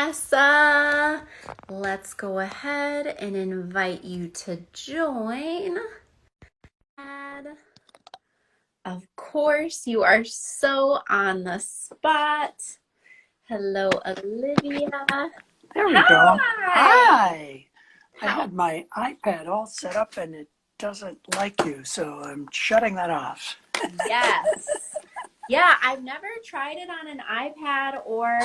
Vanessa. Let's go ahead and invite you to join. And of course, you are so on the spot. Hello, Olivia. There we go. Hi. I had my iPad all set up and it doesn't like you, so I'm shutting that off. Yes. Yeah, I've never tried it on an iPad or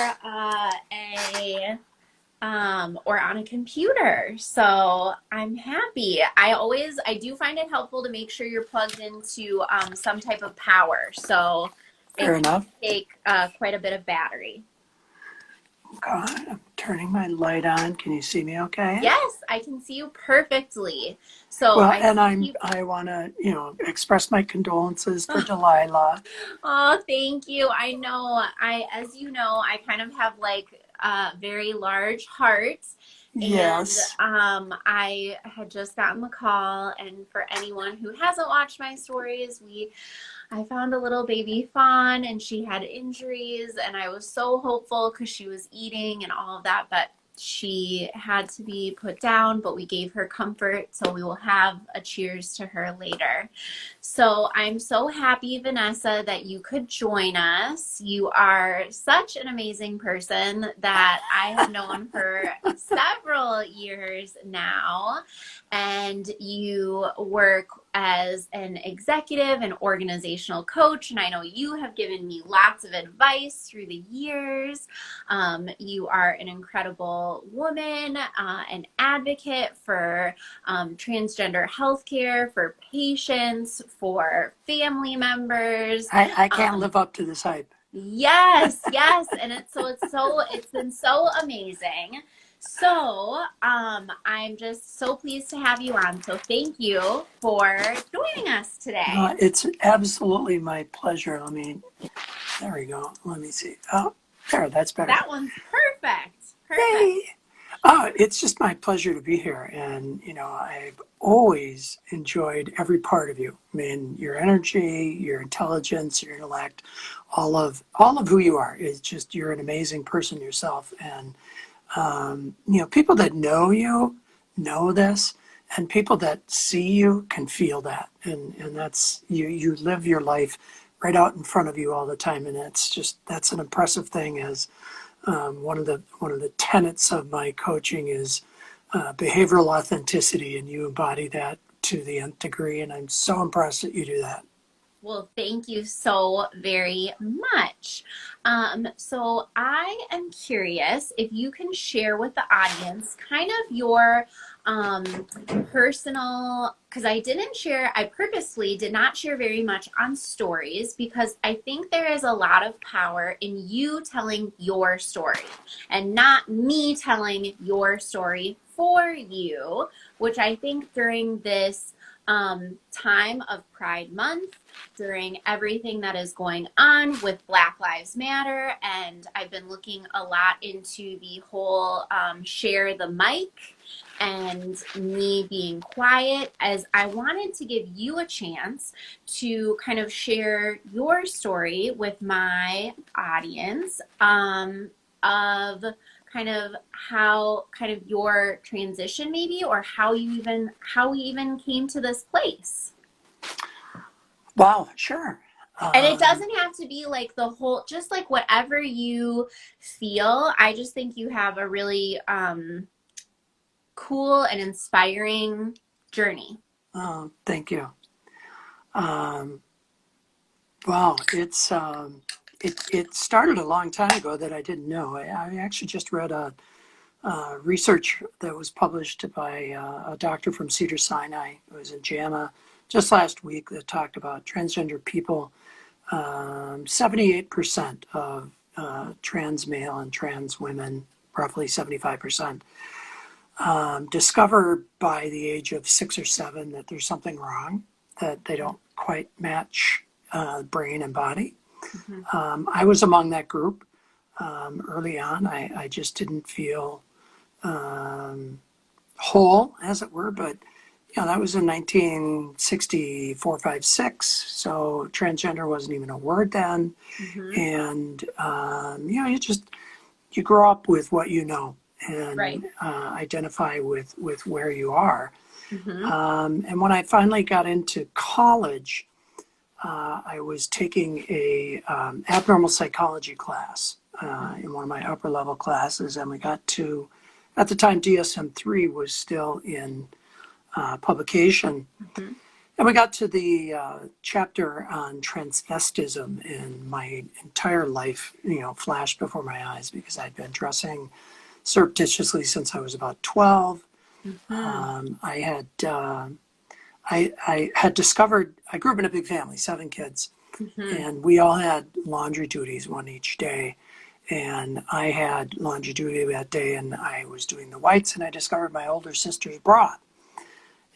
on a computer. So I'm happy. I do find it helpful to make sure you're plugged into some type of power. So Fair it enough. can take quite a bit of battery. Okay, I'm turning my light on. Can you see me okay? Yes, I can see you perfectly. So Well, I and see I want to, express my condolences for Delilah. Oh, thank you. I know as you know, I kind of have like a very large heart. And Yes. I had just gotten the call, and for anyone who hasn't watched my stories, I found a little baby fawn, and she had injuries, and I was so hopeful because she was eating and all of that, but she had to be put down, but we gave her comfort, so we will have a cheers to her later. So I'm so happy, Vanessa, that you could join us. You are such an amazing person that I have known for several years now, and you work as an executive and organizational coach, and I know you have given me lots of advice through the years. You are an incredible woman, an advocate for transgender healthcare, for patients, for family members. I can't live up to this hype. Yes, and it's been so amazing. So, I'm just so pleased to have you on. So thank you for joining us today. It's absolutely my pleasure. There we go. Let me see. Oh, there, that's better. That one's perfect. Yay! It's just my pleasure to be here. And, I've always enjoyed every part of you. Your energy, your intelligence, your intellect, all of who you are is just, you're an amazing person yourself. And, people that know you know this, and people that see you can feel that. And that's, you live your life right out in front of you all the time. And that's an impressive thing. As one of the tenets of my coaching is behavioral authenticity, and you embody that to the nth degree. And I'm so impressed that you do that. Well, thank you so very much. So I am curious if you can share with the audience kind of your personal, because I purposely did not share very much on stories, because I think there is a lot of power in you telling your story and not me telling your story for you, which I think during this time of Pride Month, during everything that is going on with Black Lives Matter, and I've been looking a lot into the whole share the mic and me being quiet, as I wanted to give you a chance to kind of share your story with my audience of kind of how kind of your transition maybe, or how we even came to this place. Wow, sure. And it doesn't have to be like the whole, just like whatever you feel. I just think you have a really cool and inspiring journey. Oh, thank you. Wow, it started a long time ago that I didn't know. I actually just read a research that was published by a doctor from Cedars-Sinai. It was in JAMA just last week, that talked about transgender people. 78% of trans male and trans women, roughly 75%, discover by the age of 6 or 7 that there's something wrong, that they don't quite match brain and body. Mm-hmm. I was among that group early on. I just didn't feel whole, as it were, but that was in 1964, 5, 6. So transgender wasn't even a word then. Mm-hmm. And, you grow up with what you know Right. and identify with where you are. Mm-hmm. And when I finally got into college, I was taking a abnormal psychology class in one of my upper level classes, and we got to, at the time, DSM-3 was still in publication. Mm-hmm. And we got to the chapter on transvestism, and my entire life, flashed before my eyes because I'd been dressing surreptitiously since I was about 12. Mm-hmm. I had discovered, I grew up in a big family, 7 kids, Mm-hmm. and we all had laundry duties, one each day. And I had laundry duty that day, and I was doing the whites, and I discovered my older sister's bra.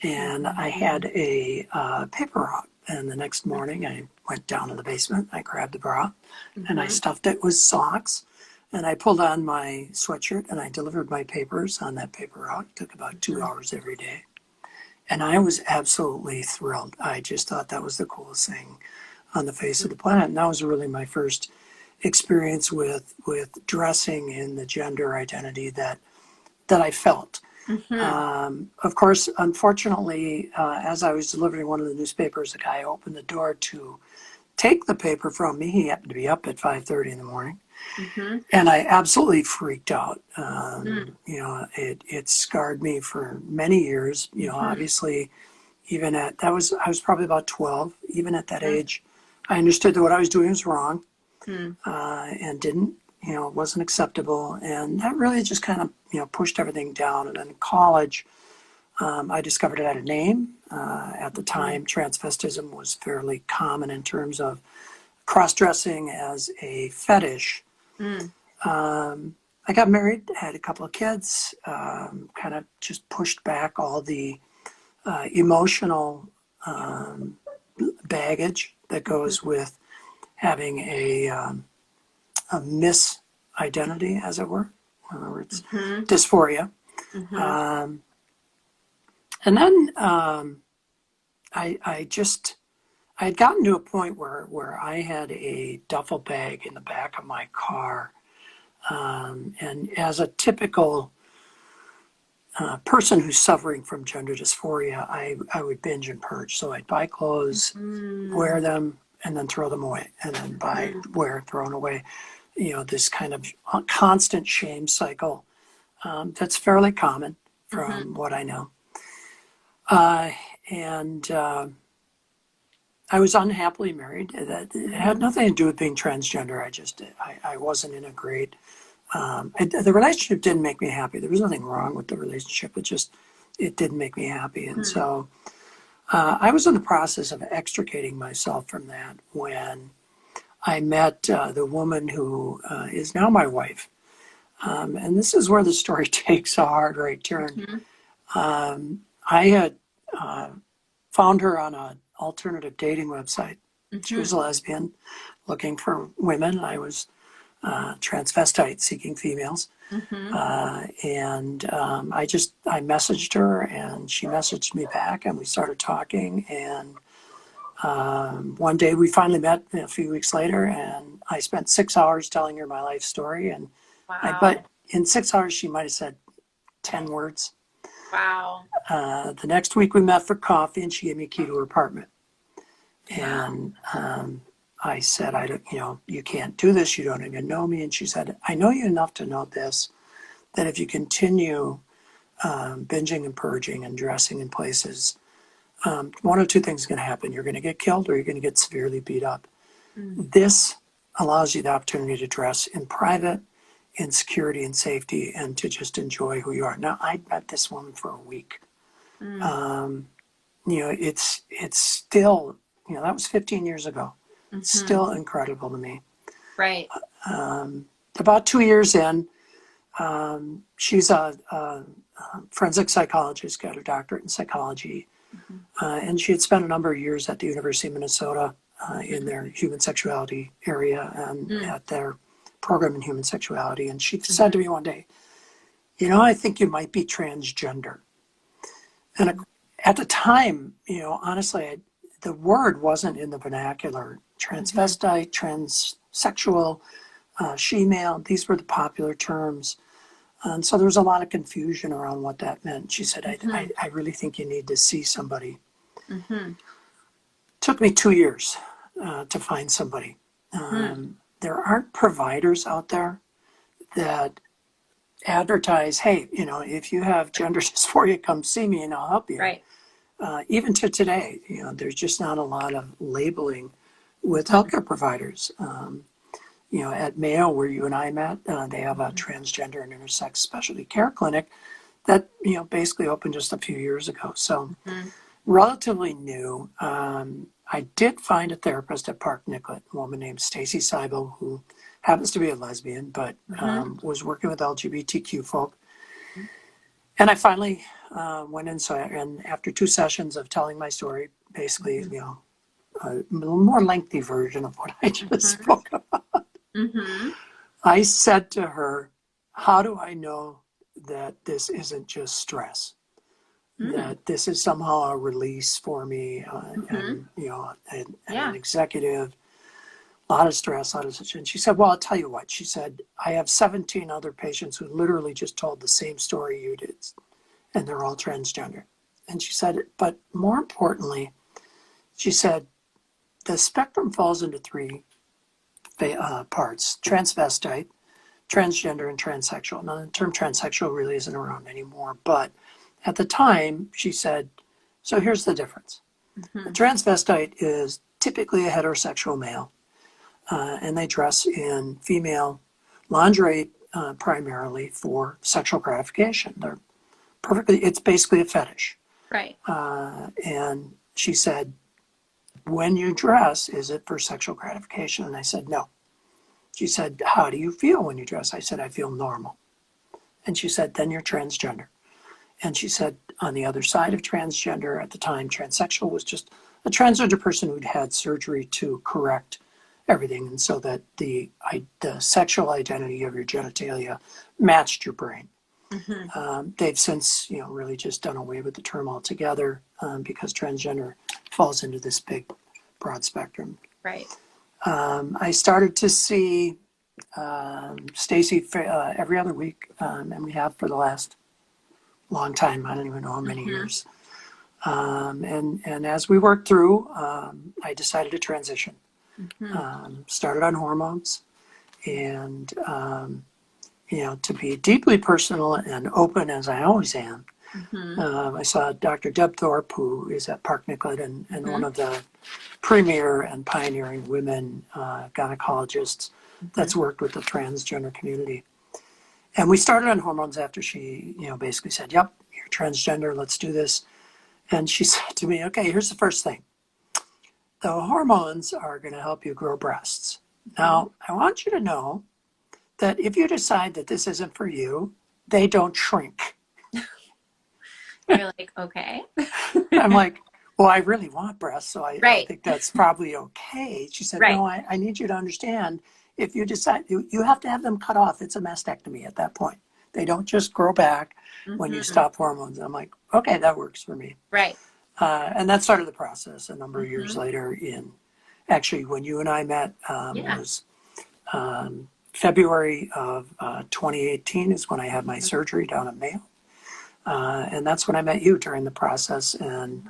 And I had a paper route. And the next morning, I went down to the basement, I grabbed the bra, and I Mm-hmm. stuffed it with socks. And I pulled on my sweatshirt, and I delivered my papers on that paper route. It took about 2 hours every day. And I was absolutely thrilled. I just thought that was the coolest thing on the face of the planet. And that was really my first experience with dressing in the gender identity that I felt. Mm-hmm. Of course, unfortunately, as I was delivering one of the newspapers, a guy opened the door to take the paper from me. He happened to be up at 5:30 in the morning. Mm-hmm. And I absolutely freaked out. Mm-hmm. It scarred me for many years. Obviously, even at I was probably about 12. Even at that age, I understood that what I was doing was wrong, and didn't, it wasn't acceptable. And that really just kind of, pushed everything down. And then in college, I discovered it had a name. At the time, transvestism was fairly common in terms of cross-dressing as a fetish. Mm-hmm. I got married, had a couple of kids, kind of just pushed back all the emotional baggage that goes with having a misidentity, as it were. In other words, Mm-hmm. dysphoria. Mm-hmm. And then I had gotten to a point where I had a duffel bag in the back of my car. And as a typical person who's suffering from gender dysphoria, I would binge and purge. So I'd buy clothes, wear them, and then throw them away, and then buy, wear, throw them away. This kind of constant shame cycle that's fairly common from what I know. And I was unhappily married. It had nothing to do with being transgender. I wasn't in a great, the relationship didn't make me happy. There was nothing wrong with the relationship. It didn't make me happy. And so I was in the process of extricating myself from that when I met the woman who is now my wife. And this is where the story takes a hard right turn. I had found her on an alternative dating website. She was a lesbian looking for women. I was transvestite seeking females. And I messaged her, and she messaged me back, and we started talking. And one day we finally met a few weeks later, and I spent 6 hours telling her my life story. And but in 6 hours, she might have said 10 words. Wow. The next week we met for coffee, and she gave me a key to her apartment. And I said, you can't do this. You don't even know me. And she said, I know you enough to know this, that if you continue binging and purging and dressing in places, one of two things is going to happen. You're going to get killed, or you're going to get severely beat up. This allows you the opportunity to dress in private, in security and safety, and to just enjoy who you are. Now, I met this woman for a week. It's still, that was 15 years ago. It's still incredible to me. Right. About 2 years in, she's a forensic psychologist, got her doctorate in psychology, and she had spent a number of years at the University of Minnesota in their human sexuality area and at their program in human sexuality. And she said to me one day, I think you might be transgender. And at the time, honestly, the word wasn't in the vernacular. Transvestite, transsexual, she male. These were the popular terms. And so there was a lot of confusion around what that meant. She said, I really think you need to see somebody. Took me 2 years to find somebody. There aren't providers out there that advertise, hey, if you have gender dysphoria, come see me and I'll help you. Right. Even to today, there's just not a lot of labeling with healthcare providers. At Mayo, where you and I met, they have a transgender and intersex specialty care clinic that, basically opened just a few years ago. So relatively new. I did find a therapist at Park Nicollet, a woman named Stacy Seibel, who happens to be a lesbian, but was working with LGBTQ folk. And I finally went in, and after 2 sessions of telling my story, basically, a more lengthy version of what I just spoke about, I said to her, how do I know that this isn't just stress? That this is somehow a release for me, and an executive, a lot of stress, a lot of such. And she said, well, I'll tell you what. She said, I have 17 other patients who literally just told the same story you did, and they're all transgender. And she said, but more importantly, she said, the spectrum falls into 3 parts: transvestite, transgender, and transsexual. Now, the term transsexual really isn't around anymore, but at the time, she said, so here's the difference. A transvestite is typically a heterosexual male, and they dress in female lingerie primarily for sexual gratification. It's basically a fetish. Right. And she said, when you dress, is it for sexual gratification? And I said, no. She said, how do you feel when you dress? I said, I feel normal. And she said, then you're transgender. And she said, on the other side of transgender, at the time, transsexual was just a transgender person who'd had surgery to correct everything, and so that the sexual identity of your genitalia matched your brain. They've since, really just done away with the term altogether because transgender falls into this big, broad spectrum. Right. I started to see Stacy every other week, and we have for the last long time. I don't even know how many years. And as we worked through, I decided to transition. Started on hormones, and to be deeply personal and open as I always am. I saw Dr. Deb Thorpe, who is at Park Nicollet and one of the premier and pioneering women gynecologists that's worked with the transgender community. And we started on hormones after she, basically said, yep, you're transgender, let's do this. And she said to me, okay, here's the first thing. The hormones are going to help you grow breasts. Now, I want you to know that if you decide that this isn't for you, they don't shrink. You're like, okay. I'm like, well, I really want breasts, so I think that's probably okay. She said, no, I need you to understand, if you decide, you have to have them cut off. It's a mastectomy at that point. They don't just grow back when you stop hormones. I'm like, okay, that works for me. Right. And that started the process a number of years later actually, when you and I met, was February of 2018 is when I had my surgery down at Mayo. And that's when I met you during the process. And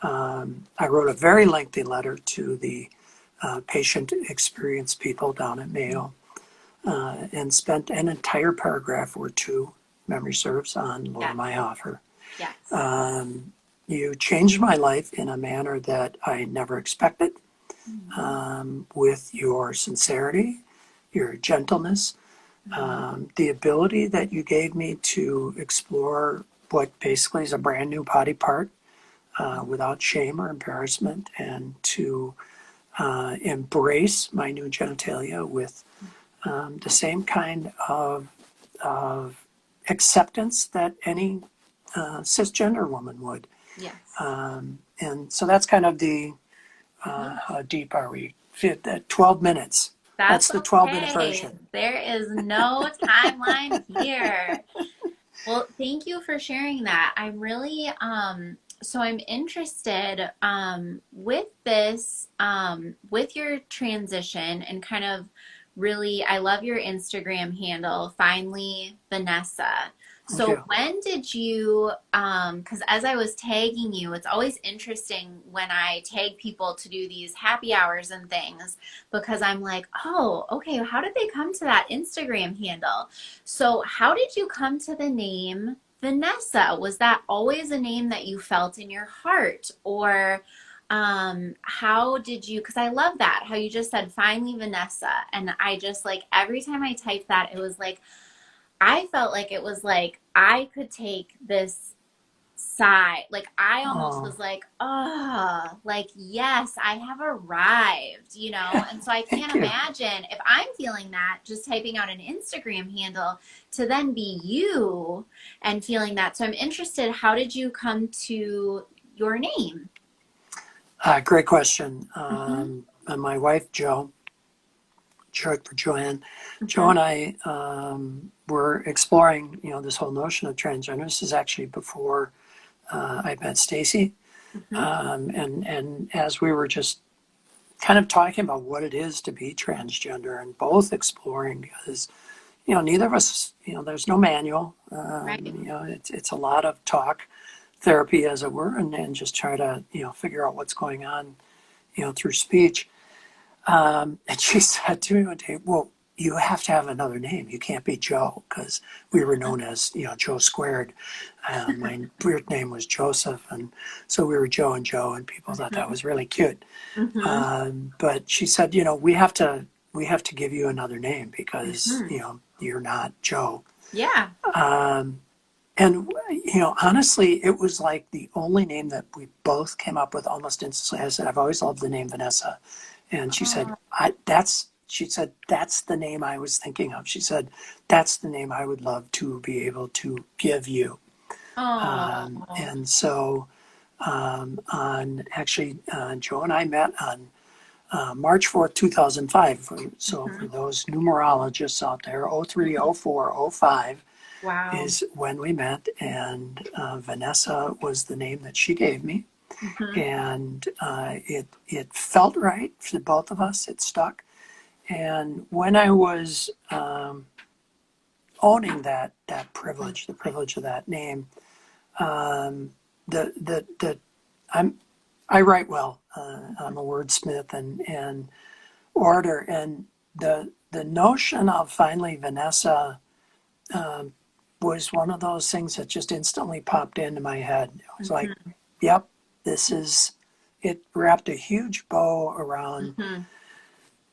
I wrote a very lengthy letter to the patient experience people down at Mayo and spent an entire paragraph or 2, memory serves, on Laura Meihofer. Yes. You changed my life in a manner that I never expected, with your sincerity, your gentleness, the ability that you gave me to explore what basically is a brand new body part without shame or embarrassment, and to embrace my new genitalia with the same kind of acceptance that any cisgender woman would. Yes. And so that's kind of the, how deep are we? 12 minutes. That's the 12-minute version. There is no timeline here. Well, thank you for sharing that. I'm really, so I'm interested with this, with your transition and kind of really, I love your Instagram handle, finally Vanessa. Thank So you. when did you, because as I was tagging you, it's always interesting when I tag people to do these happy hours and things, because I'm like, oh, okay, how did they come to that Instagram handle? So how did you come to the name Vanessa? Was that always a name that you felt in your heart? Or how did you, because I love that, how you just said finally Vanessa. And I just like every time I typed that, it was like I felt like it was like I could take this sigh. Like I almost Oh, was like, oh, like yes, I have arrived, you know? And so I can't thank you. imagine if I'm feeling that just typing out an Instagram handle to then be you and feeling that. So I'm interested, how did you come to your name? Great question. Hmm. And my wife, Jo, short for Joanne, Jo Hmm. and I were exploring, this whole notion of transgender. This is actually before I met Stacy. Hmm. And as we were just kind of talking about what it is to be transgender and both exploring because, neither of us, there's no manual. Right. It's a lot of talk therapy, as it were, and just try to, figure out what's going on, through speech. And she said to me one day, well, you have to have another name. You can't be Joe because we were known as, Joe Squared. My weird name was Joseph. And so we were Joe and Joe, and people thought that Hmm. was really cute. Hmm. But she said, we have to give you another name because, Hmm. you're not Joe. Yeah. Um, and, honestly, it was like the only name that we both came up with almost instantly. I said, I've always loved the name Vanessa. And she said, Oh, that's the name I was thinking of. She said, that's the name I would love to be able to give you. oh. And so, Joe and I met on March 4th, 2005. So for Hmm. those numerologists out there, 03, 04, 05 Wow. is when we met. And Vanessa was the name that she gave me. Hmm. And it felt right for both of us. It stuck. And when I was owning that privilege, the privilege of that name, um, the I'm I write well. I'm a wordsmith and orator, and the notion of finally Vanessa um, was one of those things that just instantly popped into my head. It was like, Hmm. yep, this is. It wrapped a huge bow around Hmm.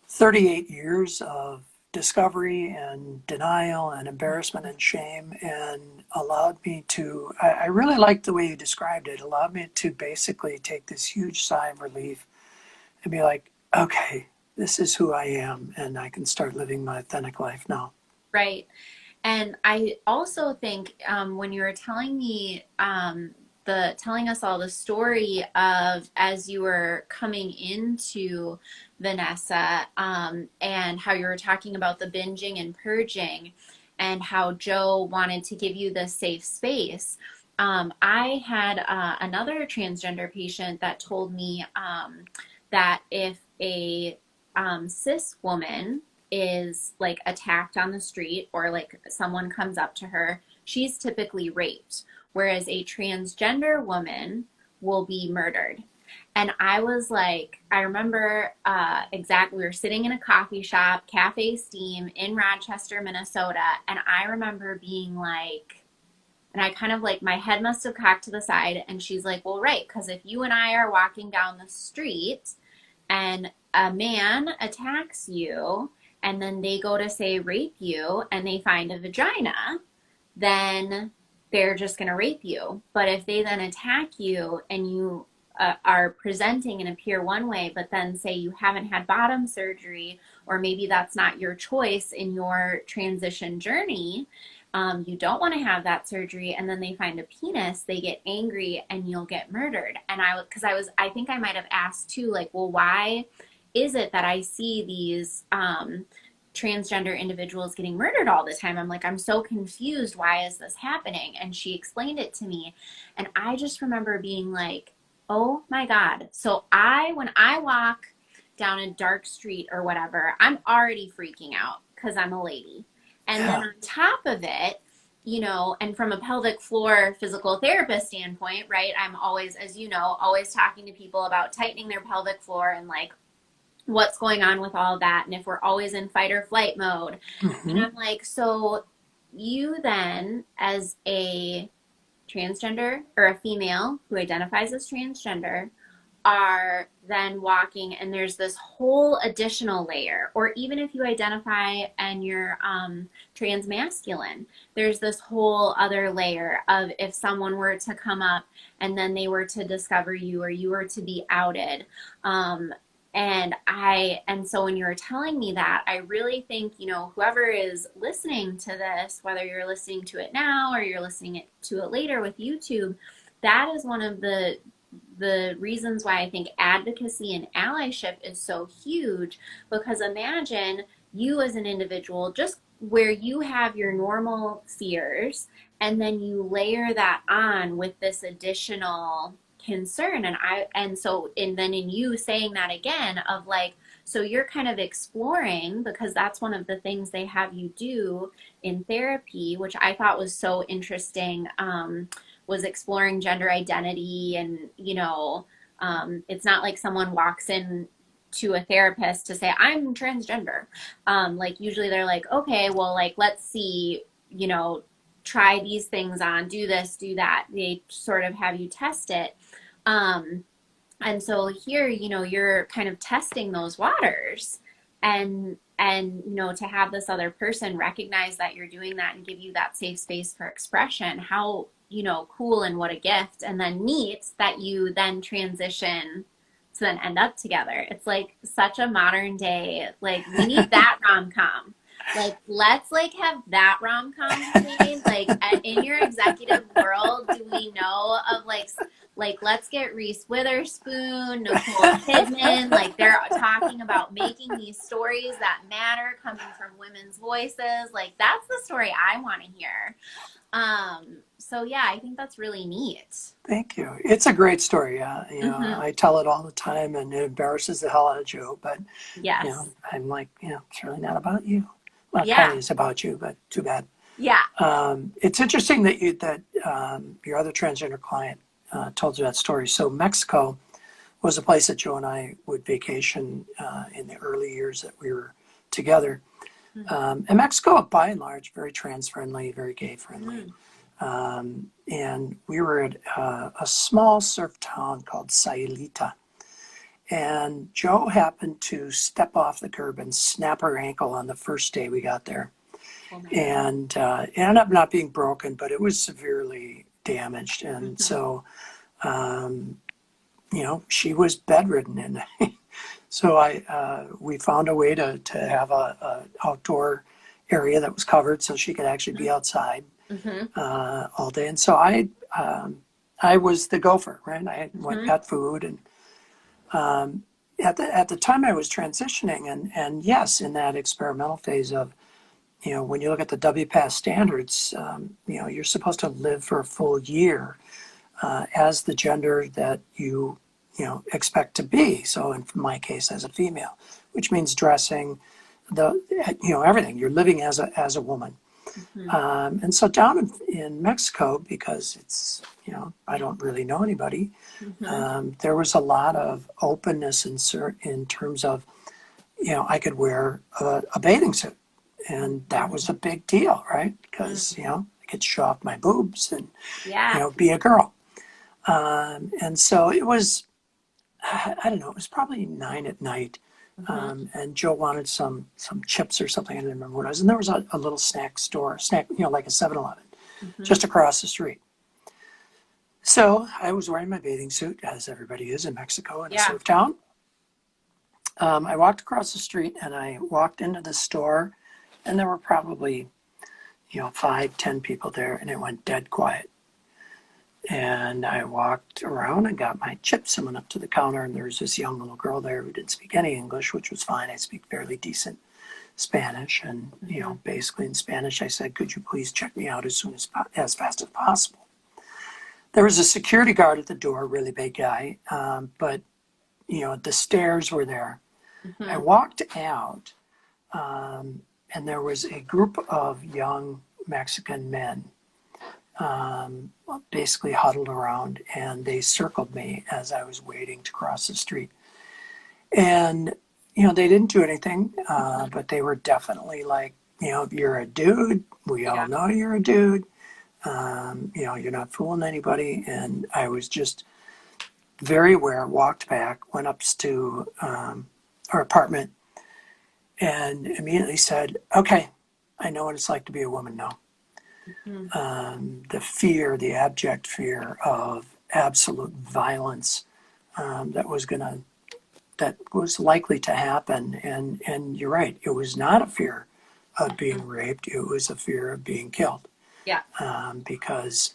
38 years of discovery and denial and embarrassment and shame, and allowed me to, I really liked the way you described it, allowed me to basically take this huge sigh of relief and be like, okay, this is who I am, and I can start living my authentic life now. Right. And I also think when you were telling me the telling us all the story of as you were coming into Vanessa and how you were talking about the binging and purging and how Joe wanted to give you this safe space. I had another transgender patient that told me that if a cis woman is like attacked on the street or like someone comes up to her, she's typically raped, whereas a transgender woman will be murdered. And I was like, I remember exactly, we were sitting in a coffee shop, Cafe Steam in Rochester, Minnesota. And I remember being like, and I kind of like, my head must have cocked to the side. And she's like, well, right, because if you and I are walking down the street and a man attacks you and then they go to say rape you and they find a vagina, then they're just going to rape you. But if they then attack you and you are presenting and appear one way, but then say you haven't had bottom surgery, or maybe that's not your choice in your transition journey, you don't want to have that surgery, and then they find a penis, they get angry and you'll get murdered. And because I think I might have asked too, like, well, why is it that I see these transgender individuals getting murdered all the time? I'm like, I'm so confused. Why is this happening? And she explained it to me. And I just remember being like, oh my God. So when I walk down a dark street or whatever, I'm already freaking out because I'm a lady. And then Yeah. on top of it, you know, and from a pelvic floor physical therapist standpoint, right, I'm always, as you know, always talking to people about tightening their pelvic floor and like what's going on with all that. And if we're always in fight or flight mode. And Hmm. I'm like, so you then, as a transgender or a female who identifies as transgender, are then walking and there's this whole additional layer, or even if you identify and you're transmasculine, there's this whole other layer of if someone were to come up and then they were to discover you or you were to be outed. And so when you were telling me that, I really think, you know, whoever is listening to this, whether you're listening to it now or you're listening to it later with YouTube, that is one of the reasons why I think advocacy and allyship is so huge. Because imagine you as an individual, just where you have your normal fears, and then you layer that on with this additional concern. And then in you saying that again of like, so you're kind of exploring, because that's one of the things they have you do in therapy, which I thought was so interesting, was exploring gender identity. And, you know, it's not like someone walks in to a therapist to say, I'm transgender. Like usually they're like, okay, well, like, let's see, you know, try these things on, do this, do that. They sort of have you test it. Um, and so here, you know, you're kind of testing those waters, and you know, to have this other person recognize that you're doing that and give you that safe space for expression, how, you know, cool, and what a gift. And then neat that you then transition to then end up together. It's like such a modern day, like we need that rom-com. Like let's like have that rom-com made. Like in your executive world, do we know of like let's get Reese Witherspoon, Nicole Kidman, like they're talking about making these stories that matter coming from women's voices. Like that's the story I want to hear. So yeah, I think that's really neat. Thank you. It's a great story. You know, Mm-hmm. I tell it all the time, and it embarrasses the hell out of Joe. But you know, Yes. I'm like, you know, it's really not about you. Well, it kind Yeah. of is about you, but too bad. Yeah. It's interesting that your other transgender client told you that story. So Mexico was a place that Joe and I would vacation in the early years that we were together. And Mexico, by and large, very trans friendly, very gay friendly. Mm-hmm. And we were at a small surf town called Sayulita. And Joe happened to step off the curb and snap her ankle on the first day we got there. Oh my God. And it ended up not being broken, but it was severely damaged. And Mm-hmm. so, you know, she was bedridden. And so we found a way to have a outdoor area that was covered so she could actually be outside Mm-hmm. all day. And so I was the gopher, right? I went Mm-hmm. got food, and at the time I was transitioning, and yes, in that experimental phase of, you know, when you look at the WPATH standards, you know, you're supposed to live for a full year as the gender that you know, expect to be. So in my case, as a female, which means dressing, you know, everything. You're living as a woman. Mm-hmm. And so down in Mexico, because it's, you know, I don't really know anybody, Mm-hmm. there was a lot of openness in terms of, you know, I could wear a bathing suit. And that was a big deal, right? Because, you know, I could show off my boobs and, you Yeah. know, be a girl. And so it was, I don't know, it was probably 9 at night. Mm-hmm. And Joe wanted some chips or something. I didn't remember what it was. And there was a little snack, you know, like a 7-Eleven, Mm-hmm. just across the street. So I was wearing my bathing suit, as everybody is in Mexico in a Yeah. surf town. I walked across the street and I walked into the store, and there were probably, you know, 5, 10 people there, and it went dead quiet. And I walked around and got my chips and went up to the counter, and there was this young little girl there who didn't speak any English, which was fine. I speak fairly decent Spanish, and, you know, basically in Spanish, I said, could you please check me out as fast as possible? There was a security guard at the door, really big guy, but, you know, the stairs were there. I walked out, and there was a group of young Mexican men basically huddled around, and they circled me as I was waiting to cross the street. And, they didn't do anything, but they were definitely like, you're a dude. We all know you're a dude. You're not fooling anybody. And I was just very aware, walked back, went up to our apartment, and immediately said, okay, I know what it's like to be a woman now. The fear, the abject fear of absolute violence that was likely to happen. And you're right, it was not a fear of being raped, it was a fear of being killed. Yeah. Because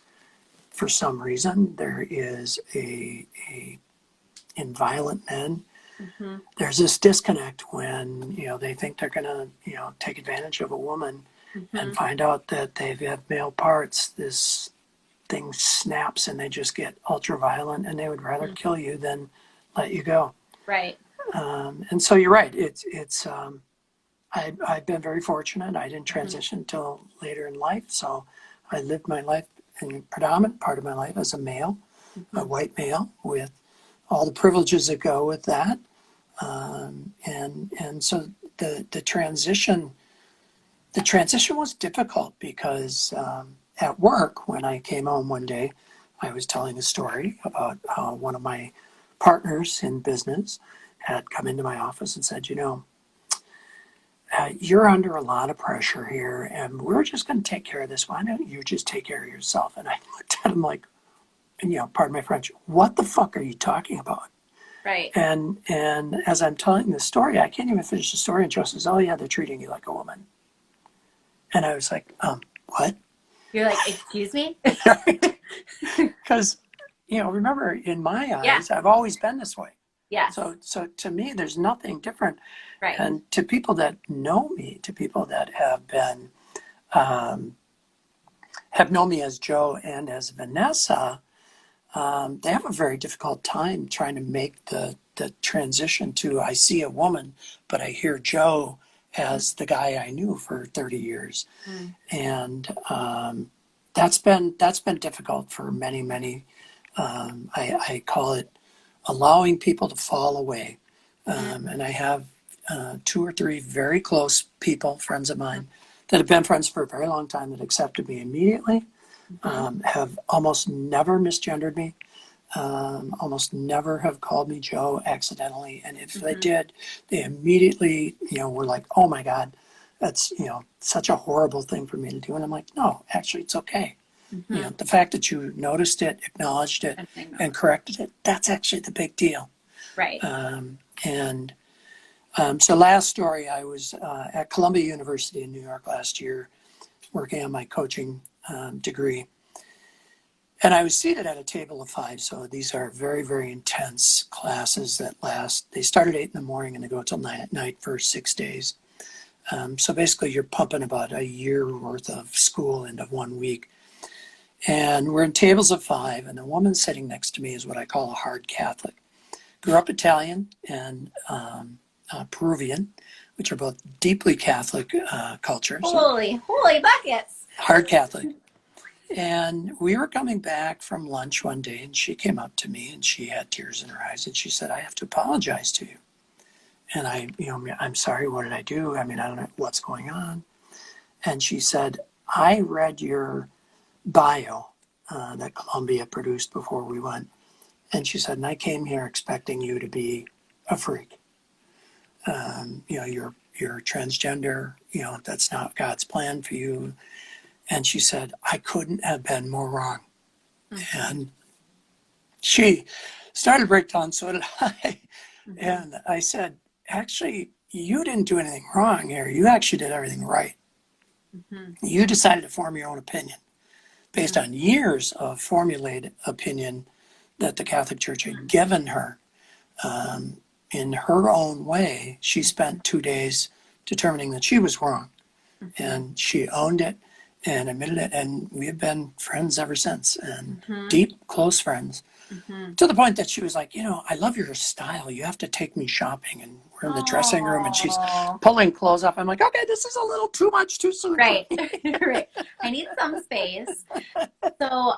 for some reason there is in violent men, there's this disconnect when they think they're gonna take advantage of a woman and find out that they have male parts. This thing snaps and they just get ultra violent, and they would rather kill you than let you go. Right. And so you're right. It's I've been very fortunate. I didn't transition until later in life, so I lived my life in the predominant part of my life as a male, a white male, with all the privileges that go with that. And so the transition was difficult because at work, when I came home one day, I was telling a story about how one of my partners in business had come into my office and said, you're under a lot of pressure here, and we're just going to take care of this. Why don't you just take care of yourself? And I looked at him like, pardon my French, what the fuck are you talking about? Right. And as I'm telling the story, I can't even finish the story, and Joe says, oh yeah, they're treating you like a woman. And I was like, what? You're like, excuse me? Because, remember, in my eyes, I've always been this way. Yeah. So to me, there's nothing different. Right. And to people that know me, to people that have been, have known me as Joe and as Vanessa, they have a very difficult time trying to make the transition to, I see a woman, but I hear Joe as the guy I knew for 30 years. And that's been difficult for many, many. I call it allowing people to fall away. And I have 2 or 3 very close people, friends of mine, that have been friends for a very long time, that accepted me immediately, have almost never misgendered me, almost never have called me Joe accidentally. And if they did, they immediately, were like, oh my God, that's, such a horrible thing for me to do. And I'm like, no, actually, it's okay. The fact that you noticed it, acknowledged it, and corrected it, that's actually the big deal. Right. So last story, I was at Columbia University in New York last year, working on my coaching degree. And I was seated at a table of 5. So these are very, very intense classes that last. They start at 8 in the morning and they go till 9 at night for 6 days. So basically you're pumping about a year worth of school into 1 week. And we're in tables of 5, and the woman sitting next to me is what I call a hard Catholic. Grew up Italian and Peruvian, which are both deeply Catholic cultures. Holy buckets. Hard Catholic. And we were coming back from lunch one day, and she came up to me and she had tears in her eyes, and she said, I have to apologize to you. And I'm sorry, what did I do? I mean, I don't know what's going on. And she said, I read your bio that Columbia produced before we went. And she said, and I came here expecting you to be a freak. You're transgender, that's not God's plan for you. And she said, I couldn't have been more wrong. And she started to break down, so did I. And I said, actually, you didn't do anything wrong here. You actually did everything right. You decided to form your own opinion based on years of formulated opinion that the Catholic Church had given her. In her own way, she spent 2 days determining that she was wrong. And she owned it and admitted it. And we have been friends ever since, and deep, close friends. To the point that she was like, I love your style. You have to take me shopping. And we're in the dressing room and she's Oh, pulling clothes off. I'm like, okay, this is a little too much too soon. right. Right. I need some space. So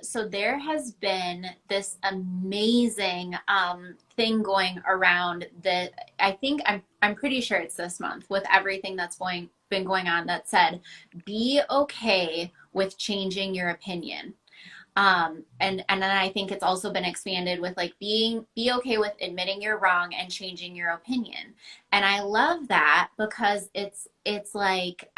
so there has been this amazing thing going around that I think I'm pretty sure it's this month with everything that's been going on that said, be okay with changing your opinion. And then I think it's also been expanded with like be okay with admitting you're wrong and changing your opinion. And I love that because it's like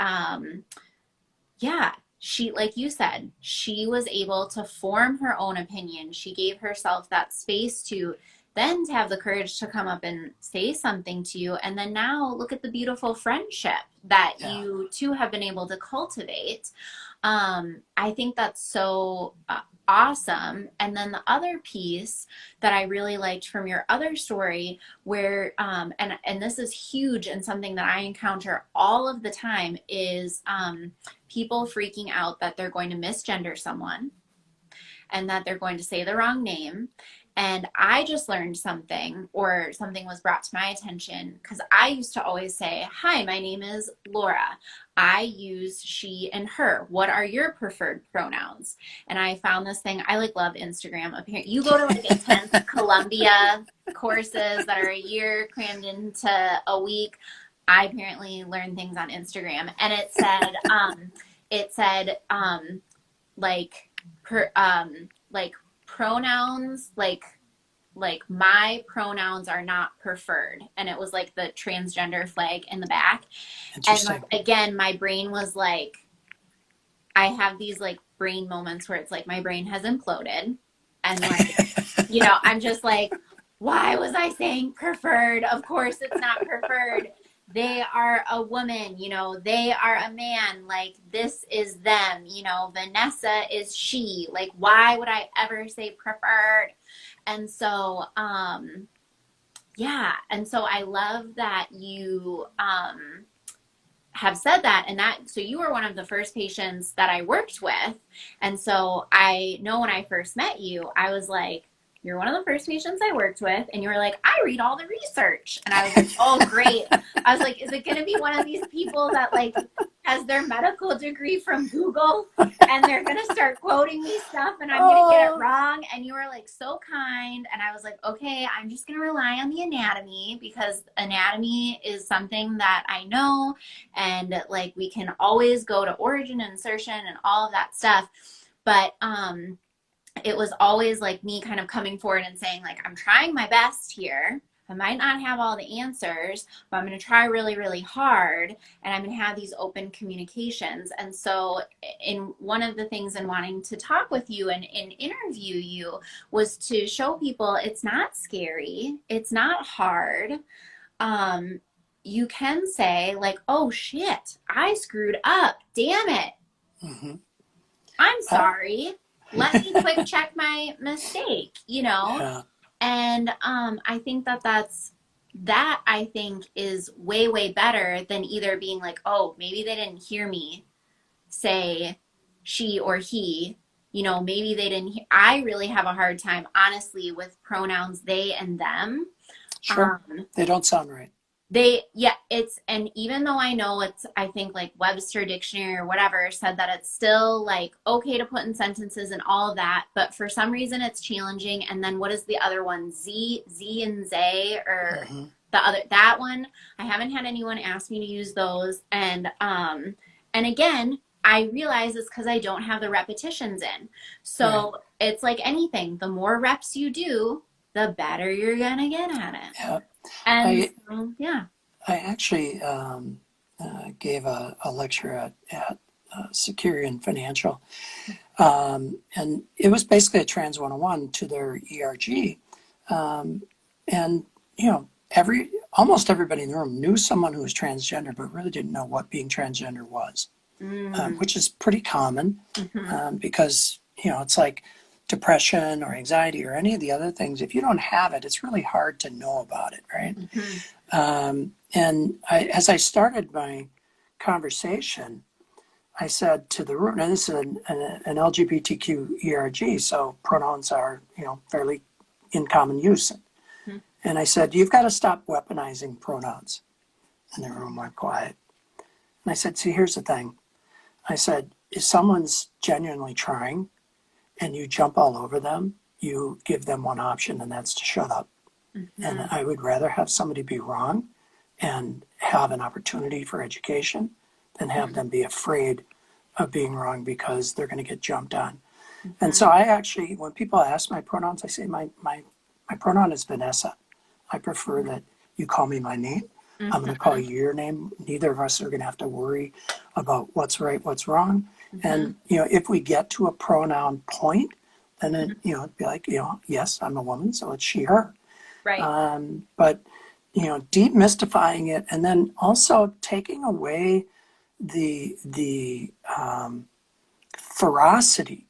yeah, she, like you said, she was able to form her own opinion. She gave herself that space to then to have the courage to come up and say something to you. And then now look at the beautiful friendship that Yeah. you two have been able to cultivate. I think that's so awesome. And then the other piece that I really liked from your other story, where and this is huge and something that I encounter all of the time, is people freaking out that they're going to misgender someone and that they're going to say the wrong name. And I just learned something, or something was brought to my attention, because I used to always say, hi, my name is Laura. I use she and her. What are your preferred pronouns? And I found this thing. I like love Instagram. Apparently, you go to like intense Columbia courses that are a year crammed into a week. I apparently learned things on Instagram, and it said like like pronouns, like my pronouns are not preferred, and it was like the transgender flag in the back. And like, again, my brain was like, I have these like brain moments where it's like my brain has imploded, and like I'm just like, why was I saying preferred? Of course it's not preferred. They are a woman, they are a man, like this is them, Vanessa is she, like why would I ever say preferred? And so and so I love that you have said that, and that, so you were one of the first patients that I worked with. And so I know when I first met you, I was like, you're one of the first patients I worked with. And you were like, I read all the research. And I was like, oh, great. I was like, is it going to be one of these people that like has their medical degree from Google and they're going to start quoting me stuff and I'm going to get it wrong? And you were like so kind. And I was like, okay, I'm just going to rely on the anatomy, because anatomy is something that I know. And like, we can always go to origin and insertion and all of that stuff. But, it was always like me kind of coming forward and saying like, I'm trying my best here. I might not have all the answers, but I'm going to try really, really hard. And I'm going to have these open communications. And so in one of the things in wanting to talk with you and interview you was to show people it's not scary. It's not hard. You can say like, oh shit, I screwed up. Damn it. Mm-hmm. I'm sorry. Let me quick check my mistake, Yeah. And I think that I think is way, way better than either being like, oh, maybe they didn't hear me say she or he, maybe they didn't I really have a hard time, honestly, with pronouns they and them. Sure. They don't sound right. And even though I know I think like Webster Dictionary or whatever said that it's still like okay to put in sentences and all of that, but for some reason it's challenging. And then what is the other one? Z and Zay, or that one? I haven't had anyone ask me to use those. And again, I realize it's because I don't have the repetitions in. So It's like anything. The more reps you do, the better you're gonna get at it. Yeah. And I actually gave a lecture at Securian Financial, and it was basically a Trans 101 to their ERG, and almost everybody in the room knew someone who was transgender, but really didn't know what being transgender was, which is pretty common, because it's like depression or anxiety or any of the other things. If you don't have it, it's really hard to know about it, right? And as I started my conversation, I said to the room, and this is an LGBTQ ERG, so pronouns are fairly in common use. And I said, you've got to stop weaponizing pronouns. And the room went quiet. And I said, see, here's the thing. I said, if someone's genuinely trying and you jump all over them, you give them one option, and that's to shut up. Mm-hmm. And I would rather have somebody be wrong and have an opportunity for education than have them be afraid of being wrong because they're going to get jumped on. Mm-hmm. And so I actually, when people ask my pronouns, I say my pronoun is Vanessa. I prefer that you call me my name. Mm-hmm. I'm going to call you your name. Neither of us are going to have to worry about what's right, what's wrong. Mm-hmm. And, if we get to a pronoun point, then it'd be like, yes, I'm a woman, so it's she, her. Right. But, demystifying it, and then also taking away the ferocity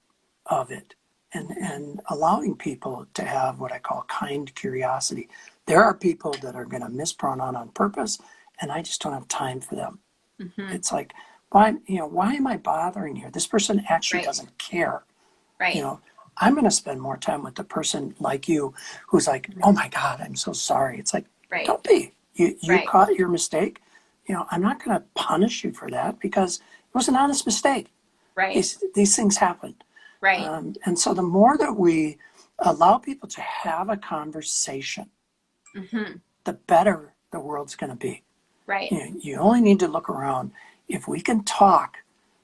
of it, and allowing people to have what I call kind curiosity. There are people that are going to mispronoun on purpose, and I just don't have time for them. Mm-hmm. It's like, why am I bothering here? This person actually Right. doesn't care. Right. I'm going to spend more time with the person like you who's like, oh my God, I'm so sorry. It's like, Right. don't be. You Right. caught your mistake. I'm not going to punish you for that because it was an honest mistake. Right. These things happen. Right. And so the more that we allow people to have a conversation, Mm-hmm. the better the world's going to be. Right. You only need to look around. If we can talk,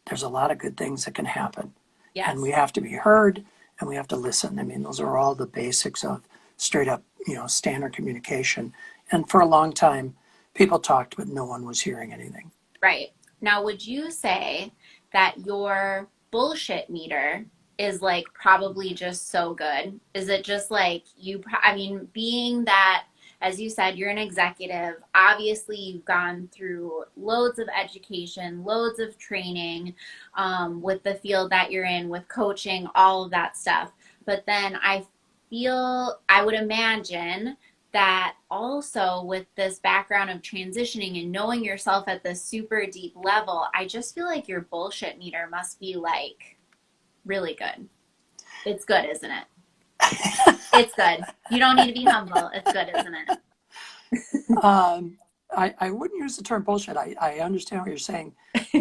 there's a lot of good things that can happen. Yes. And we have to be heard, and we have to listen. I mean, those are all the basics of straight up, standard communication. And for a long time, people talked, but no one was hearing anything. Right. Now, would you say that your bullshit meter is like probably just so good? Is it just like being that, as you said, you're an executive, obviously you've gone through loads of education, loads of training, with the field that you're in, with coaching, all of that stuff. But then I would imagine that also with this background of transitioning and knowing yourself at this super deep level, I just feel like your bullshit meter must be like really good. It's good, isn't it? It's good. You don't need to be humble. It's good, isn't it? I wouldn't use the term bullshit. I understand what you're saying.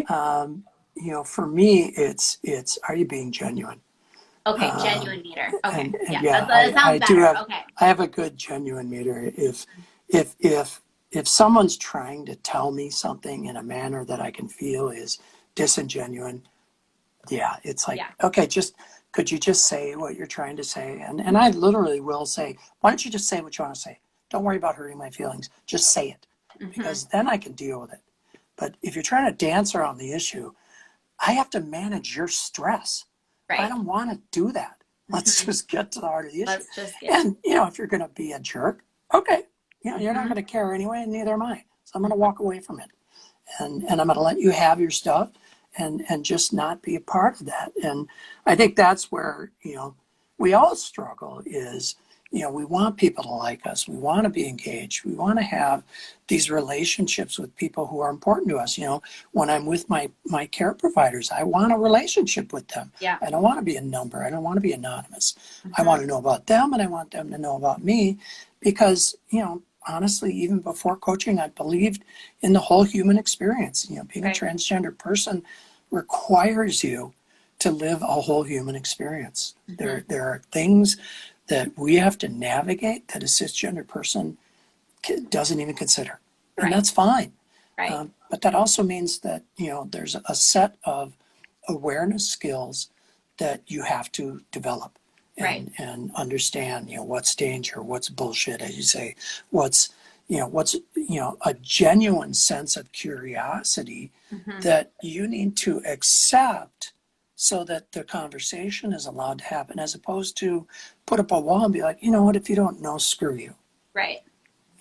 For me, it's are you being genuine? Okay, genuine meter. Okay, And yeah, that sounds better. Okay. I have a good genuine meter. If someone's trying to tell me something in a manner that I can feel is disingenuine, it's like, Yeah. okay, could you just say what you're trying to say? And I literally will say, why don't you just say what you want to say? Don't worry about hurting my feelings. Just say it, because then I can deal with it. But if you're trying to dance around the issue, I have to manage your stress. Right. I don't want to do that. Let's just get to the heart of the issue. Let's just get. And, if you're going to be a jerk, okay, you're not going to care anyway, and neither am I. So I'm going to walk away from it. And I'm going to let you have your stuff and just not be a part of that. And I think that's where, we all struggle is, we want people to like us. We want to be engaged. We want to have these relationships with people who are important to us. When I'm with my care providers, I want a relationship with them. Yeah. I don't want to be a number. I don't want to be anonymous. I want to know about them, and I want them to know about me because, honestly, even before coaching, I believed in the whole human experience. Being a transgender person requires you to live a whole human experience. There are things that we have to navigate that a cisgender person doesn't even consider. And that's fine. Right. But that also means that, there's a set of awareness skills that you have to develop and understand, what's danger, what's bullshit, as you say, what's a genuine sense of curiosity that you need to accept so that the conversation is allowed to happen, as opposed to put up a wall and be like, what, if you don't know, screw you. Right.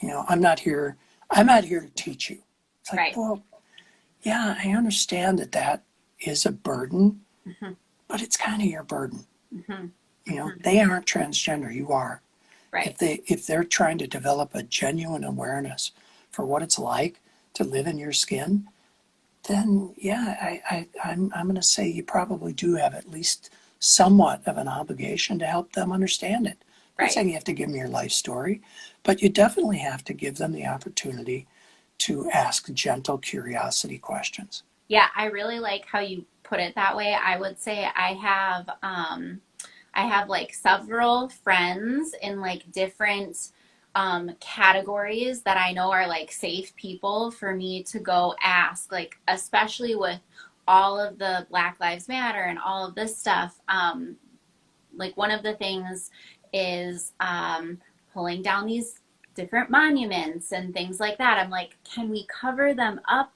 I'm not here to teach you. It's like, Right. well, yeah, I understand that is a burden, but it's kind of your burden. They aren't transgender, you are. Right. If they're trying to develop a genuine awareness for what it's like to live in your skin, then I'm going to say you probably do have at least somewhat of an obligation to help them understand it. not Right. saying you have to give them your life story, but you definitely have to give them the opportunity to ask gentle curiosity questions. Yeah, I really like how you put it that way. I would say I have like several friends in like different categories that I know are like safe people for me to go ask, like especially with all of the Black Lives Matter and all of this stuff. Like one of the things is pulling down these different monuments and things like that. I'm like, can we cover them up?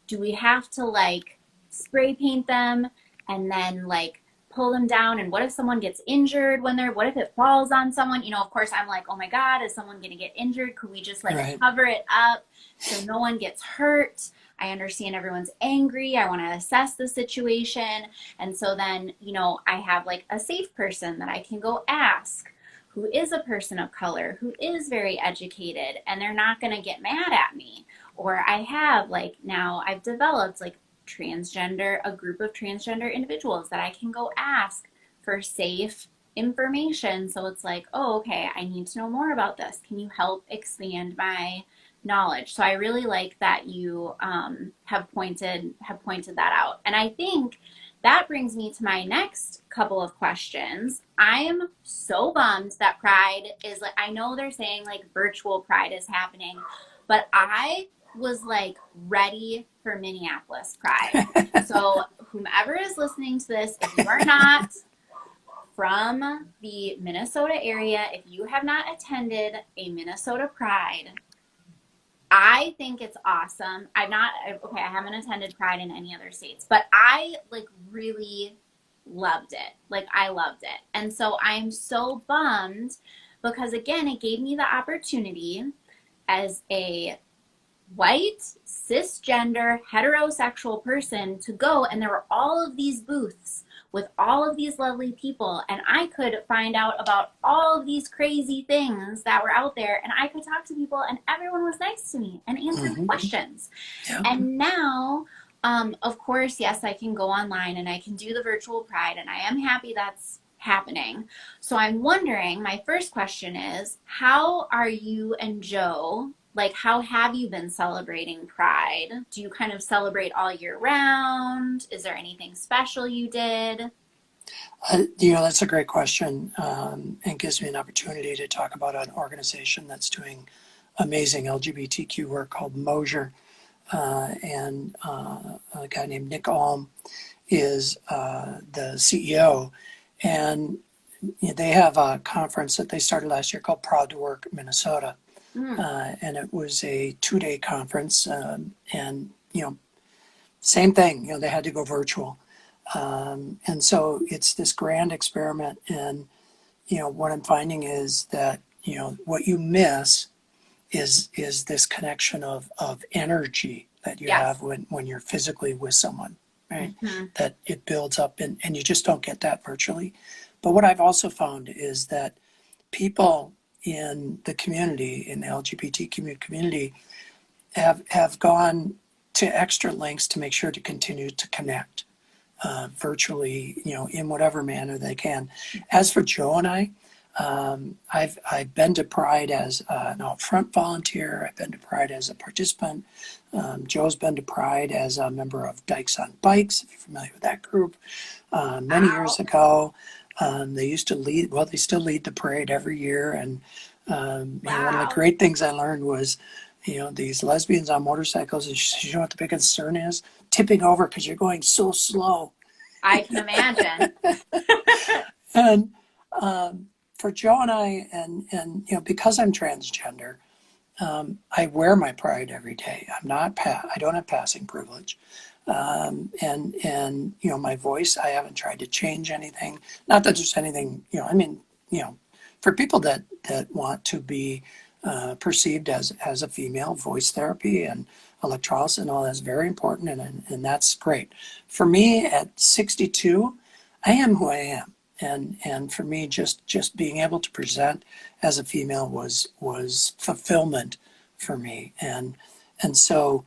Do we have to like spray paint them and then like pull them down? And what if someone gets injured when they're, what if it falls on someone? You know, of course, I'm like, oh my God, is someone going to get injured? Could we just like Right. cover it up so no one gets hurt? I understand everyone's angry. I want to assess the situation. And so then, you know, I have like a safe person that I can go ask who is a person of color, who is very educated, and they're not going to get mad at me. Or I have like now I've developed like transgender, a group of transgender individuals that I can go ask for safe information. So it's like, oh, okay, I need to know more about this. Can you help expand my knowledge? So I really like that you have pointed that out. And I think that brings me to my next couple of questions. I'm so bummed that Pride is like, I know they're saying like virtual Pride is happening, but I was like ready for Minneapolis Pride. So, whomever is listening to this, if you are not from the Minnesota area, if you have not attended a Minnesota Pride, I think it's awesome. Okay, I haven't attended Pride in any other states, but I like really loved it. Like, I loved it. And so I'm so bummed because, again, it gave me the opportunity as a white, cisgender, heterosexual person to go, and there were all of these booths with all of these lovely people, and I could find out about all of these crazy things that were out there, and I could talk to people, and everyone was nice to me and answered Mm-hmm. questions. Yeah. And now, of course, yes, I can go online and I can do the virtual Pride, and I am happy that's happening. So I'm wondering, my first question is, how are you and Joe, like, how have you been celebrating Pride? Do you kind of celebrate all year round? Is there anything special you did? That's a great question, and gives me an opportunity to talk about an organization that's doing amazing LGBTQ work called Meihofer, and a guy named Nick Alm is the CEO, and they have a conference that they started last year called Proud to Work Minnesota, and it was a 2-day conference, and same thing, they had to go virtual. And so it's this grand experiment. And, what I'm finding is that, what you miss is this connection of energy that you Yes. have when you're physically with someone, right? Mm-hmm. That it builds up and you just don't get that virtually. But what I've also found is that people in the community, in the LGBTQ community, have gone to extra lengths to make sure to continue to connect virtually, in whatever manner they can. As for Joe and I, I've been to Pride as an out front volunteer. I've been to Pride as a participant. Joe's been to Pride as a member of Dykes on Bikes, if you're familiar with that group. Many years ago, they used to lead. Well, they still lead the parade every year. And one of the great things I learned was, these lesbians on motorcycles. You know what the big concern is? Tipping over because you're going so slow. I can imagine. And for Joe and I, and because I'm transgender, I wear my pride every day. I don't have passing privilege, and my voice. I haven't tried to change anything. Not that there's anything. For people that want to be perceived as a female, voice therapy and electrolysis and all that's very important, and that's great. For me, at 62, I am who I am. And for me, just being able to present as a female was fulfillment for me. And so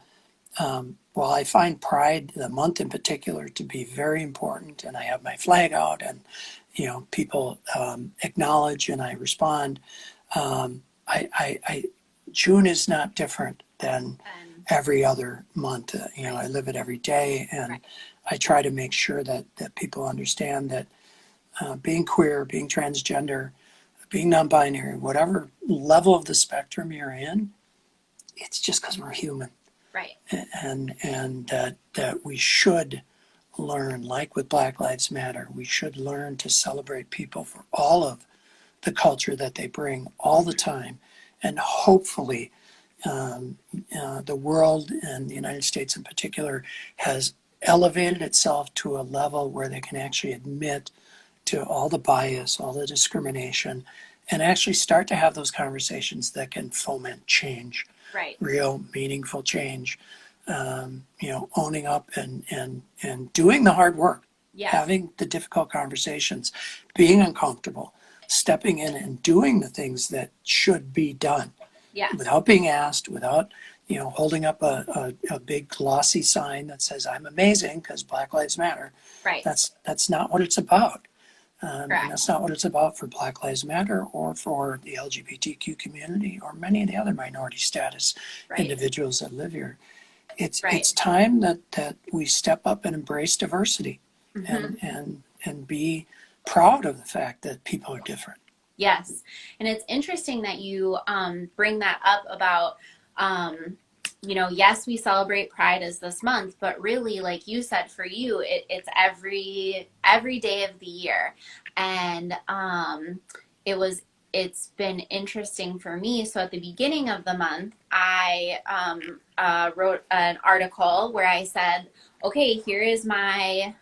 while I find Pride, the month in particular, to be very important, and I have my flag out, and people acknowledge and I respond. June is not different than every other month. I live it every day, and I try to make sure that people understand that being queer, being transgender, being non-binary, whatever level of the spectrum you're in, it's just because we're human. Right. And that we should learn, like with Black Lives Matter, we should learn to celebrate people for all of the culture that they bring all the time. And hopefully the world, and the United States in particular, has elevated itself to a level where they can actually admit to all the bias, all the discrimination, and actually start to have those conversations that can foment change. Right. Real, meaningful change. Owning up and doing the hard work. Yes. Having the difficult conversations, being uncomfortable, stepping in and doing the things that should be done. Yes. Without being asked, without holding up a big glossy sign that says I'm amazing because Black Lives Matter. Right. That's not what it's about. And that's not what it's about for Black Lives Matter or for the LGBTQ community or many of the other minority status individuals that live here. It's time that we step up and embrace diversity and be proud of the fact that people are different. Yes. And it's interesting that you bring that up about, yes, we celebrate Pride as this month, but really, like you said, for you, it's every day of the year. And it's been interesting for me. So at the beginning of the month, I wrote an article where I said, okay, here is the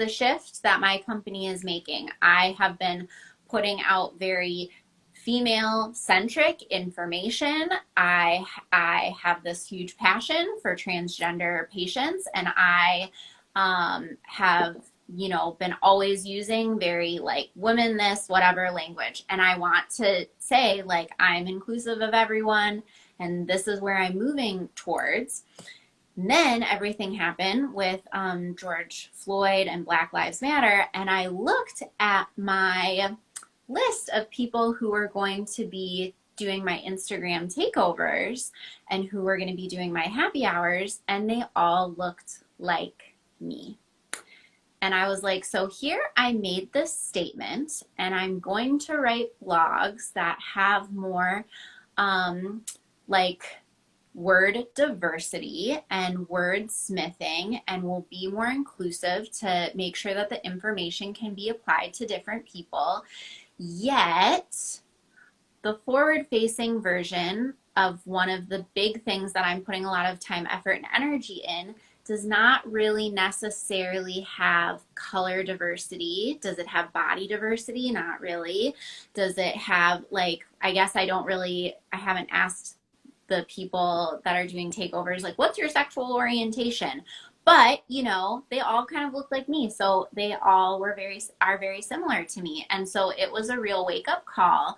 shift that my company is making. I have been putting out very female-centric information. I have this huge passion for transgender patients, and I have been always using very like women this, whatever language. And I want to say like I'm inclusive of everyone and this is where I'm moving towards. And then everything happened with George Floyd and Black Lives Matter. And I looked at my list of people who were going to be doing my Instagram takeovers and who were going to be doing my happy hours, and they all looked like me. And I was like, so here I made this statement and I'm going to write blogs that have more like word diversity and wordsmithing and will be more inclusive to make sure that the information can be applied to different people. Yet the forward-facing version of one of the big things that I'm putting a lot of time, effort, and energy in does not really necessarily have color diversity. Does it have body diversity? Not really. Does it have, like, I guess I haven't asked the people that are doing takeovers, like, what's your sexual orientation? But, they all kind of look like me. So they all are very similar to me. And so it was a real wake-up call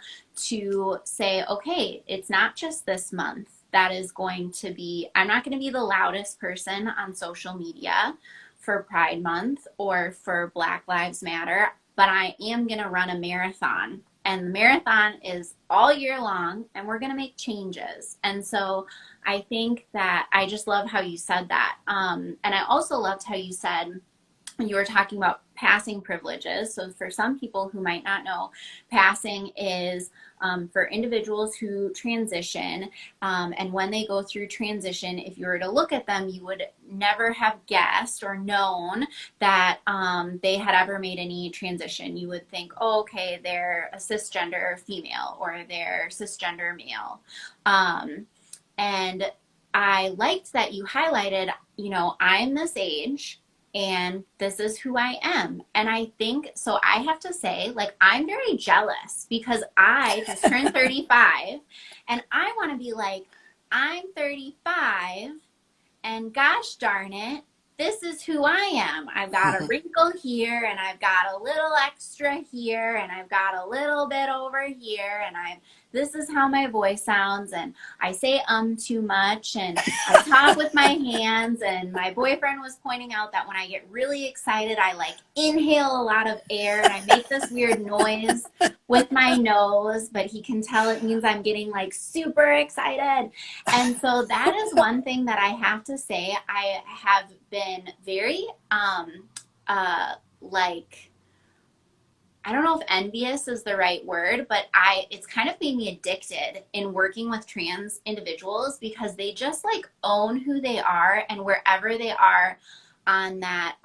to say, okay, it's not just this month that is going to be, I'm not going to be the loudest person on social media for Pride Month or for Black Lives Matter, but I am going to run a marathon. And the marathon is all year long, and we're going to make changes. And so I think that I just love how you said that. And I also loved how you said, when you were talking about passing privileges. So for some people who might not know, passing is for individuals who transition. And when they go through transition, if you were to look at them, you would never have guessed or known that they had ever made any transition. You would think, oh, okay, they're a cisgender female or they're cisgender male. And I liked that you highlighted, I'm this age and this is who I am. And I think, so I have to say, like, I'm very jealous because I just turned 35 and I want to be like, I'm 35 and gosh darn it, this is who I am. I've got a wrinkle here, and I've got a little extra here, and I've got a little bit over here, and this is how my voice sounds, and I say too much, and I talk with my hands. And my boyfriend was pointing out that when I get really excited, I like inhale a lot of air, and I make this weird noise with my nose, but he can tell it means I'm getting like super excited. And so that is one thing that I have to say. I have been very like, I don't know if envious is the right word, but it's kind of made me addicted in working with trans individuals, because they just like own who they are, and wherever they are on that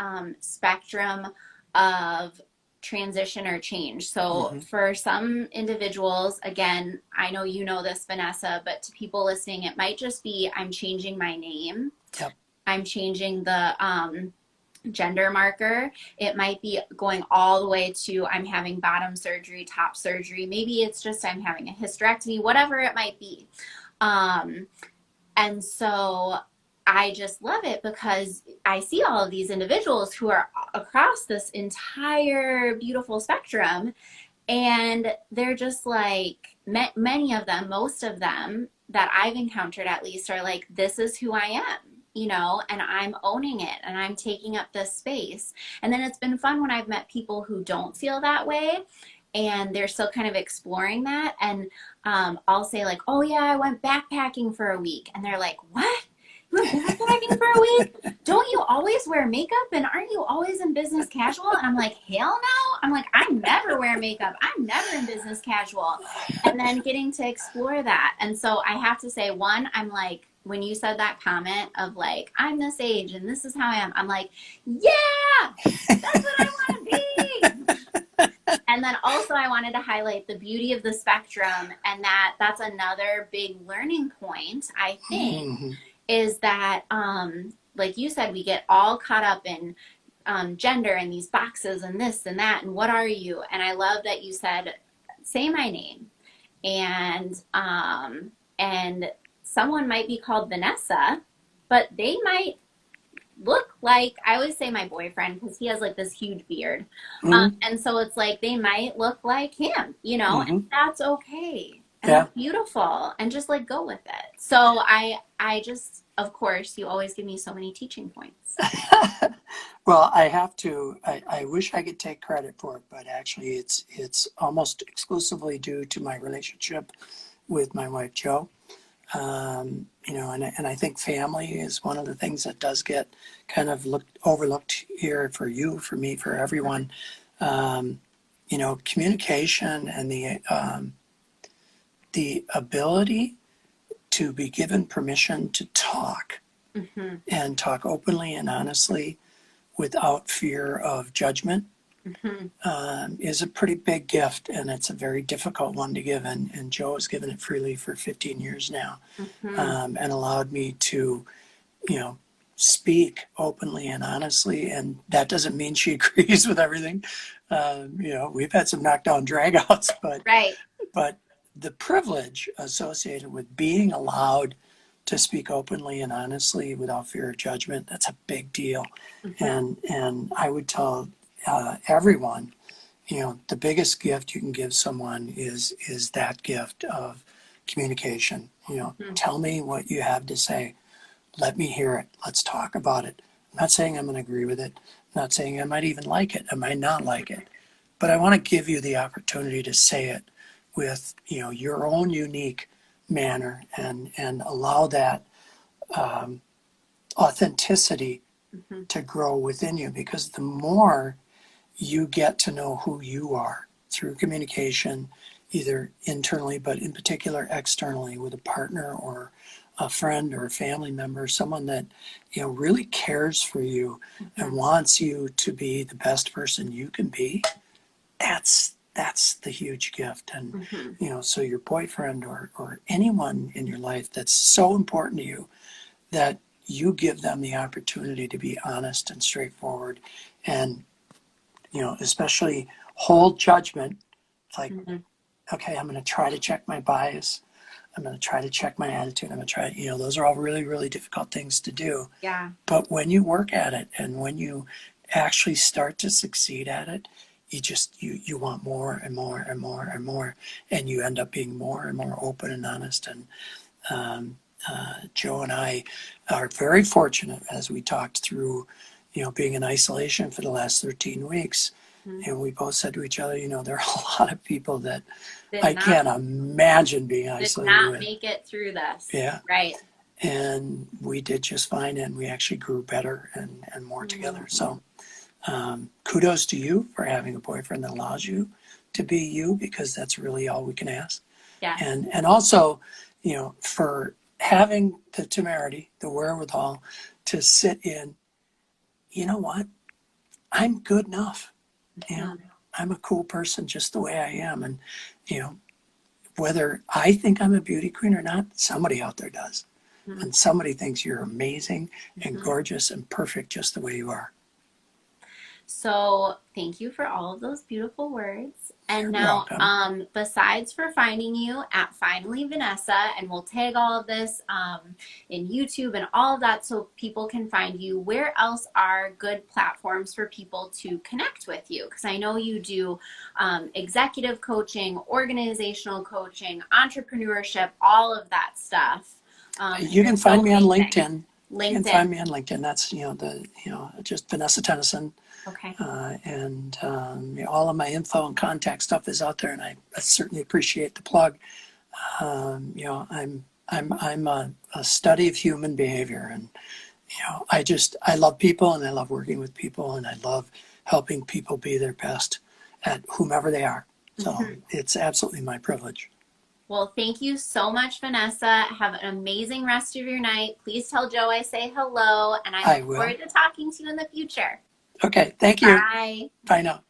spectrum of transition or change. So for some individuals, again, I know you know this, Vanessa, but to people listening, it might just be, I'm changing my name. Yep. I'm changing the gender marker. It might be going all the way to I'm having bottom surgery, top surgery. Maybe it's just I'm having a hysterectomy, whatever it might be. And so I just love it, because I see all of these individuals who are across this entire beautiful spectrum, and they're just like, many of them, most of them that I've encountered at least, are like, this is who I am, you know, and I'm owning it, and I'm taking up this space. And then it's been fun when I've met people who don't feel that way, and they're still kind of exploring that. And I'll say like, oh yeah, I went backpacking for a week. And they're like, what? You went backpacking for a week? Don't you always wear makeup? And aren't you always in business casual? And I'm like, hell no. I'm like, I never wear makeup. I'm never in business casual. And then getting to explore that. And so I have to say, one, I'm like, when you said that comment of like, I'm this age and this is how I am, I'm like, yeah, that's what I want to be. And then also I wanted to highlight the beauty of the spectrum, and that's another big learning point, I think, is that, like you said, we get all caught up in gender and these boxes and this and that, and what are you? And I love that you said, say my name. And someone might be called Vanessa, but they might look like, I always say my boyfriend, because he has like this huge beard. And so it's like, they might look like him, you know, and that's okay. And that's beautiful, and just like go with it. So I just, of course, you always give me so many teaching points. Well, I wish I could take credit for it, but actually it's almost exclusively due to my relationship with my wife, Jo. You know, and I think family is one of the things that does get kind of overlooked here, for you, for me, for everyone. You know, communication and the ability to be given permission to talk and talk openly and honestly without fear of judgment is a pretty big gift, and it's a very difficult one to give. And Jo has given it freely for 15 years now, and allowed me to, you know, speak openly and honestly. And that doesn't mean she agrees with everything. You know, we've had some knockdown dragouts, but the privilege associated with being allowed to speak openly and honestly without fear of judgment, that's a big deal. And I would tell everyone, you know, the biggest gift you can give someone is that gift of communication. You know, tell me what you have to say. Let me hear it. Let's talk about it. I'm not saying I'm going to agree with it. I'm not saying I might even like it. I might not like it. But I want to give you the opportunity to say it with, you know, your own unique manner, and allow that authenticity to grow within you. Because the more you get to know who you are through communication, either internally, but in particular externally, with a partner or a friend or a family member, someone that, you know, really cares for you and wants you to be the best person you can be, that's the huge gift. And you know, so your boyfriend or anyone in your life that's so important to you, that you give them the opportunity to be honest and straightforward, and, you know, especially hold judgment. Like, okay, I'm going to try to check my bias. I'm going to try to check my attitude. I'm going to try, those are all really, really difficult things to do. Yeah. But when you work at it and when you actually start to succeed at it, you want more and more and more and more, and you end up being more and more open and honest. And Joe and I are very fortunate as we talked through, being in isolation for the last 13 weeks. And we both said to each other, there are a lot of people that I can't imagine being isolated did not with. make it through this. Yeah. Right. And we did just fine, and we actually grew better and more together. So kudos to you for having a boyfriend that allows you to be you, because that's really all we can ask. Yeah. And also, for having the temerity, the wherewithal to sit in, you know what, I'm good enough. I'm a cool person just the way I am. And, whether I think I'm a beauty queen or not, somebody out there does. And somebody thinks you're amazing and gorgeous and perfect just the way you are. So thank you for all of those beautiful words. And You're now, welcome. besides for finding you at Finally Vanessa, and we'll tag all of this in YouTube and all of that so people can find you, where else are good platforms for people to connect with you? Because I know you do executive coaching, organizational coaching, entrepreneurship, all of that stuff. You can find me on LinkedIn. LinkedIn. You can find me on LinkedIn. That's, just Vanessa Tennyson. Okay. And all of my info and contact stuff is out there, and I certainly appreciate the plug. I'm a study of human behavior, and I love people, and I love working with people, and I love helping people be their best at whomever they are. So it's absolutely my privilege. Well, thank you so much, Vanessa. Have an amazing rest of your night. Please tell Joe I say hello, and I look forward to talking to you in the future. Okay, thank you. Bye. Bye now.